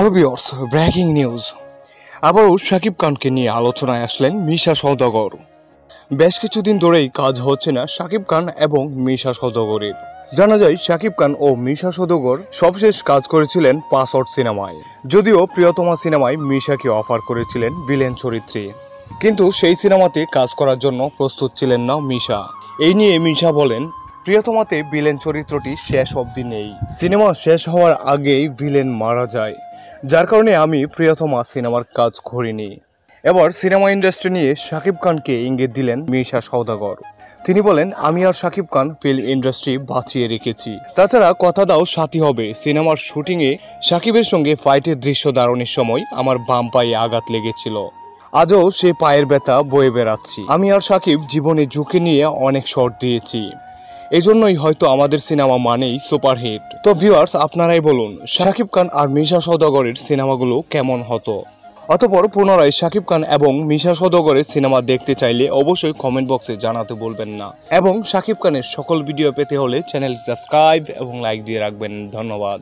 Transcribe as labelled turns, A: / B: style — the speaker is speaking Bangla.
A: Hello viewers, breaking news. আবারও শাকিব খানকে নিয়ে আলোচনায় আসলেন মিশা সওদাগর। বেশ কিছুদিন ধরেই কাজ হচ্ছে না শাকিব খান এবং মিশা সওদাগরের। জানা যায় শাকিব খান ও মিশা সওদাগর সবশেষ কাজ করেছিলেন পাসওয়ার্ড সিনেমায়। যদিও প্রিয়তমা সিনেমায় মিশাকে অফার করেছিলেন ভিলেন চরিত্রে, কিন্তু সেই সিনেমাতে কাজ করার জন্য প্রস্তুত ছিলেন না মিশা। এই নিয়ে মিশা বলেন, প্রিয়তমাতে ভিলেন চরিত্রটি শেষ অবধি নেই। সিনেমা শেষ হওয়ার আগেই ভিলেন মারা যায়, যার কারণে আমি প্রিয়তমা সিনেমার কাজ করিনি। এবার সিনেমা ইন্ডাস্ট্রি নিয়ে শাকিব খানকে ইঙ্গিত দিলেন মিশা সওদাগর। তিনি বলেন, আমি আর শাকিব খান ফিল্ম ইন্ডাস্ট্রি বাঁচিয়ে রেখেছি। তাছাড়া কথা দাও সাথী হবে সিনেমার শুটিংয়ে শাকিবের সঙ্গে ফাইটের দৃশ্য ধারণের সময় আমার বাম পায়ে আঘাত লেগেছিল। আজও সে পায়ের ব্যথা বয়ে বেড়াচ্ছি। আমি আর শাকিব জীবনে ঝুঁকি নিয়ে অনেক শট দিয়েছি, এজন্যই হয়তো আমাদের সিনেমা মানেই সুপারহিট। তো ভিউয়ার্স, আপনারাই বলুন শাকিব খান আর মিশা সওদাগরের সিনেমাগুলো কেমন হতো। অতঃপর পুনরায় শাকিব খান এবং মিশা সওদাগরের সিনেমা দেখতে চাইলে অবশ্যই কমেন্ট বক্সে জানাতে বলবেন না। এবং শাকিব খানের সকল ভিডিও পেতে হলে চ্যানেল সাবস্ক্রাইব এবং লাইক দিয়ে রাখবেন। ধন্যবাদ।